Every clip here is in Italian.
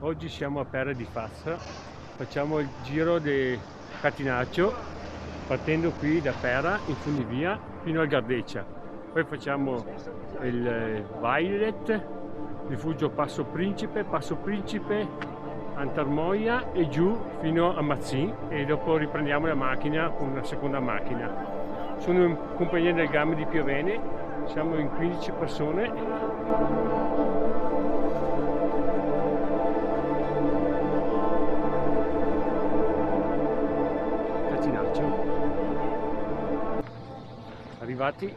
Oggi siamo a Perra di Fassa, facciamo il giro di Catinaccio partendo qui da Perra in funivia fino al Gardeccia, poi facciamo il Violet, rifugio Passo Principe, Antarmoia e giù fino a Mazzin e dopo riprendiamo la macchina con una seconda macchina. Sono in compagnia del GAM di Piovene, siamo in 15 persone. Arrivati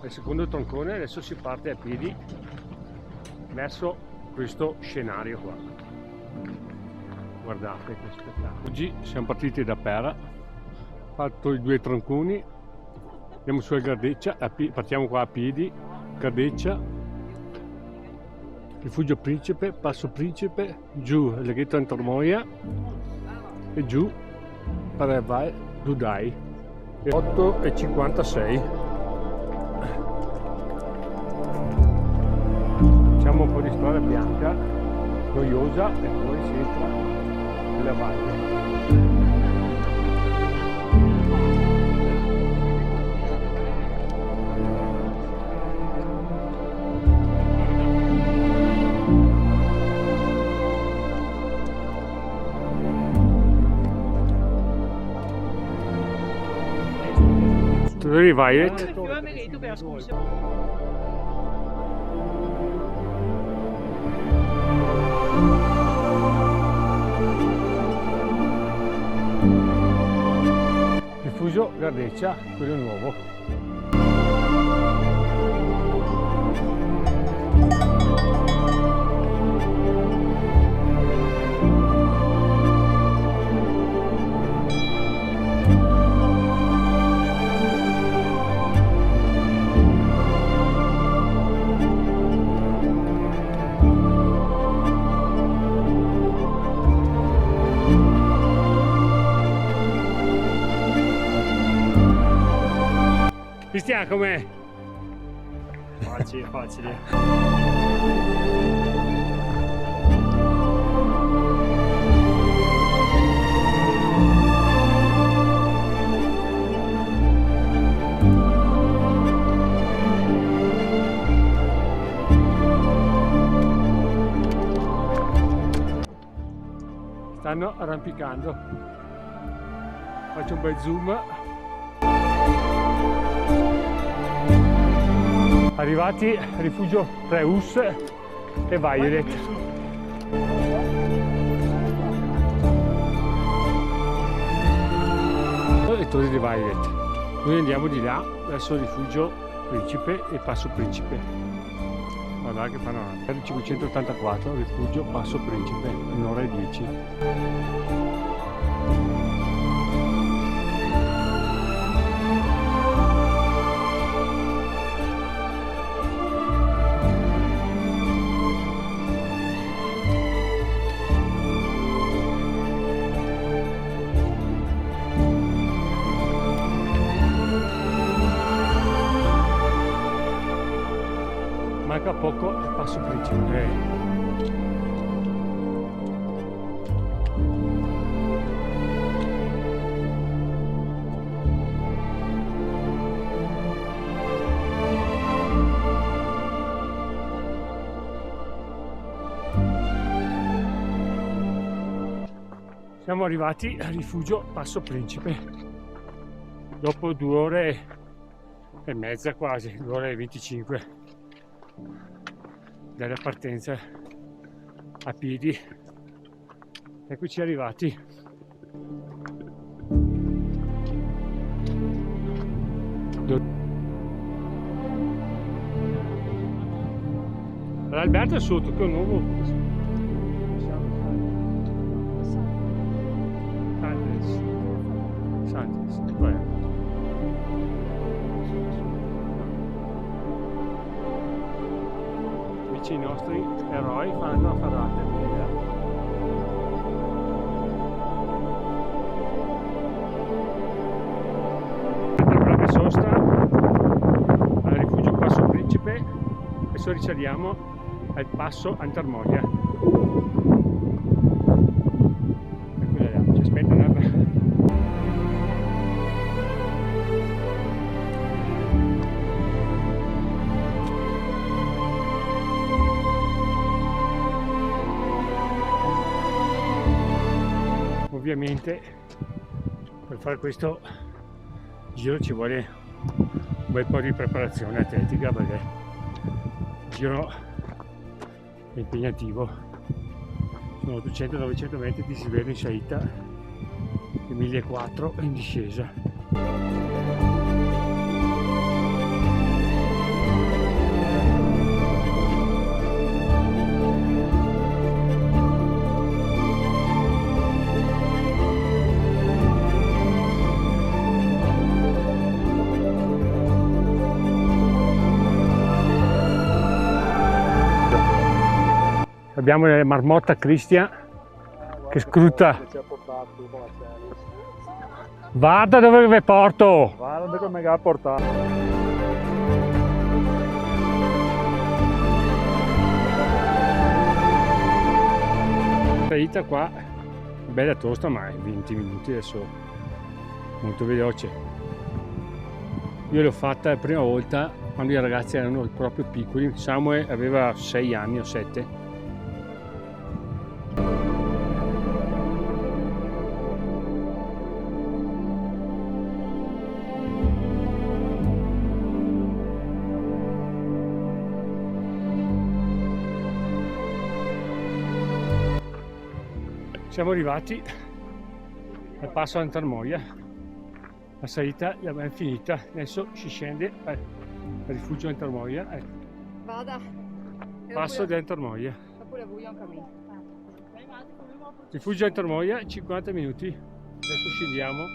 al secondo troncone, adesso si parte a piedi verso questo scenario qua. Guardate che spettacolo. Oggi siamo partiti da Perra, fatto i 2 tronconi, andiamo su al Gardeccia, partiamo qua a piedi, Gardeccia, rifugio Principe, Passo Principe, giù il laghetto Antarmoia e giù per Val Dudai. 8:56. Facciamo un po' di strada bianca, noiosa, e poi si entra nella valle. Dove Violet? Rifugio Gardeccia, quello nuovo. Cristian, com'è? Facile, facile. Stanno arrampicando. Faccio un bel zoom. Arrivati al rifugio Reus e Violet. Le torri di Violet. Noi andiamo di là verso il rifugio Principe e Passo Principe. Guardate che panorama. Per il 584 rifugio Passo Principe, 1:10. Manca poco il Passo Principe. Siamo arrivati al rifugio Passo Principe. Dopo 2 ore e mezza quasi, 2 ore e 25. Dalla partenza a piedi. Eccoci arrivati. L'Alberto è sotto, che è un nuovo. Santis, i nostri eroi fanno a ferrate propria sosta al rifugio Passo Principe, adesso risaliamo al Passo Antarmoia. ovviamente per fare questo giro ci vuole un bel po' di preparazione atletica, perché il giro è impegnativo. Sono 800-900 metri di dislivello in salita e 1400 in discesa. Abbiamo la marmotta Cristian che scruta. Guarda dove vi porto! Guarda come mi ha portato. La salita qua bella tosta, ma in 20 minuti adesso, molto veloce. Io l'ho fatta la prima volta quando i ragazzi erano proprio piccoli. Samuel aveva 6 anni o 7. Siamo arrivati al passo Antarmoia, la salita l'abbiamo finita, adesso si scende al rifugio Antarmoia, Vada. passo di Antarmoia. Rifugio Antarmoia, 50 minuti, adesso scendiamo.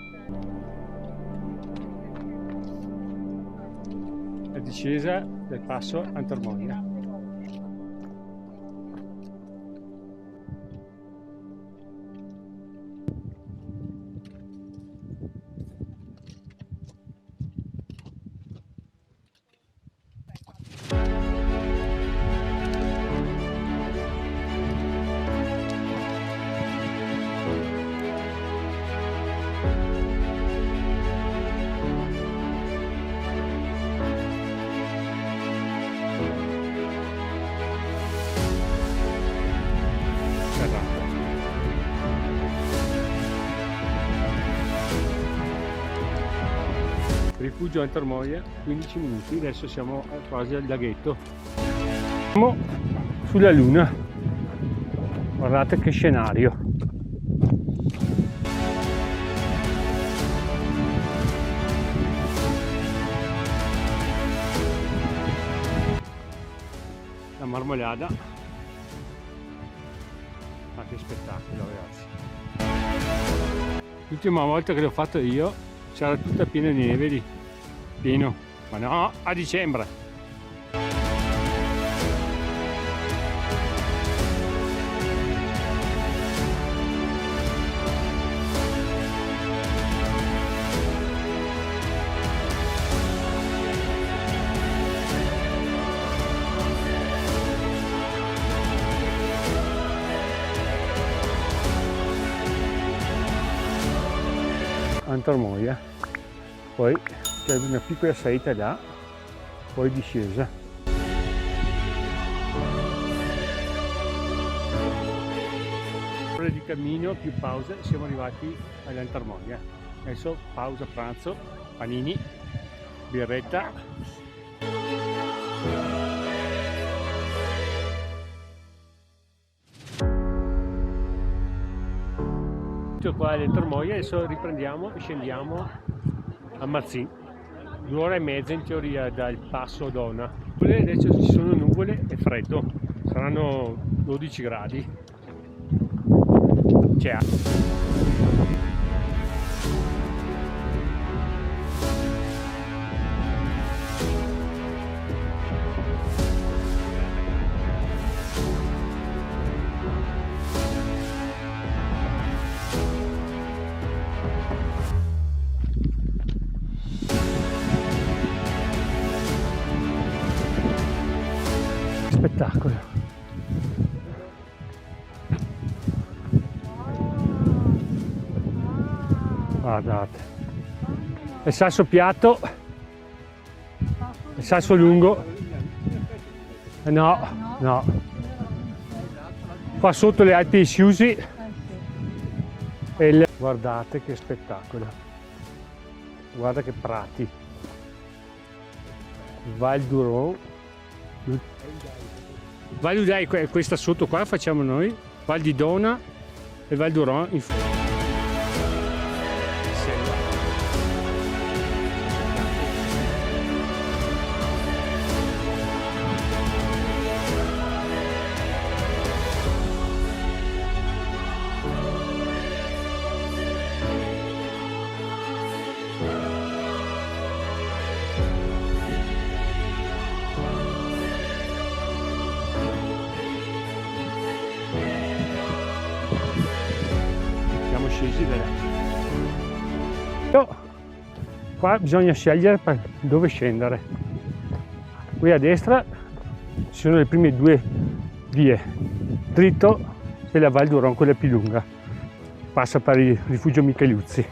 La discesa del passo Antarmoia. Rifugio Antarmoia, 15 minuti, adesso siamo quasi al laghetto. Siamo sulla luna, guardate che scenario. La marmolada, ma che spettacolo ragazzi. L'ultima volta che l'ho fatto io c'era tutta piena di neve lì, pieno, ma no, a dicembre. Antarmoia, poi c'è una piccola salita là, poi discesa. Ore di cammino più pause, siamo arrivati all'Antarmoia. Adesso pausa pranzo, panini, birretta. Qua all'Antarmoia, adesso riprendiamo e scendiamo a Mazzin, 2 ore e mezza in teoria dal passo Dona. Adesso ci sono nuvole e freddo, saranno 12 gradi. C'è spettacolo. Guardate, il sasso piatto, il sasso lungo, no, qua sotto le Alpi Siusi e il Guardate che spettacolo, guarda che prati. Val d'Uron, Val d'Udai, questa sotto qua facciamo noi, Val di Dona e Val d'Uron in fondo. Scesi da là. Qua bisogna scegliere dove scendere. Qui a destra ci sono le prime due vie, dritto è la Val d'Uron, quella più lunga, passa per il rifugio Micheluzzi.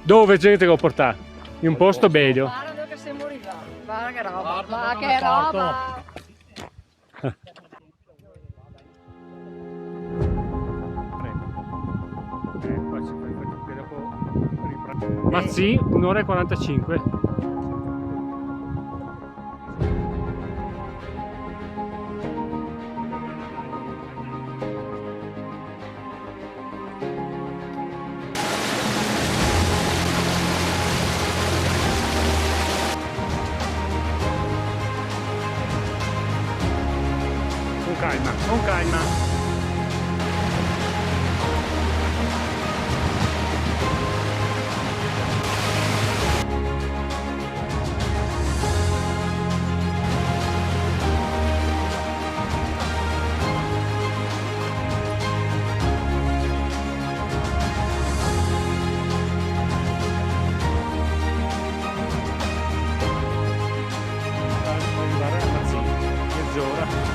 Dove gente devo portare? In un posto bello. Guarda che siamo arrivati, guarda che roba, ma che roba! Mazzì, 1 ora e 45. Con calma. Arrivare a Mazzì, mezz'ora.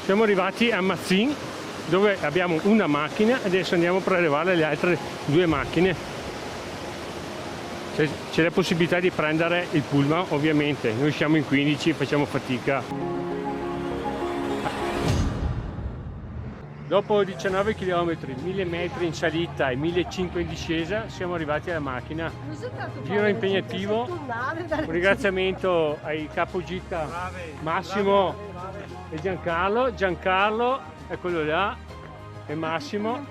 Siamo arrivati a Mazzin, dove abbiamo una macchina, adesso andiamo a prelevare le altre 2 macchine. C'è la possibilità di prendere il pullman, ovviamente, noi siamo in 15, facciamo fatica. Dopo 19 km, 1000 metri in salita e 1500 in discesa, siamo arrivati alla macchina. Giro impegnativo, un ringraziamento ai capogita Massimo e Giancarlo. Giancarlo è quello là, e Massimo.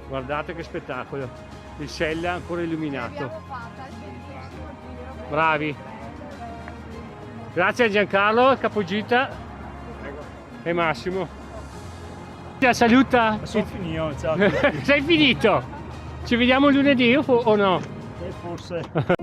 Guardate che spettacolo, il Sella ancora illuminato. Bravi. Grazie a Giancarlo, capogita e Massimo. Saluta. Sono finito, ciao. Sei finito? Ci vediamo lunedì o no? Forse.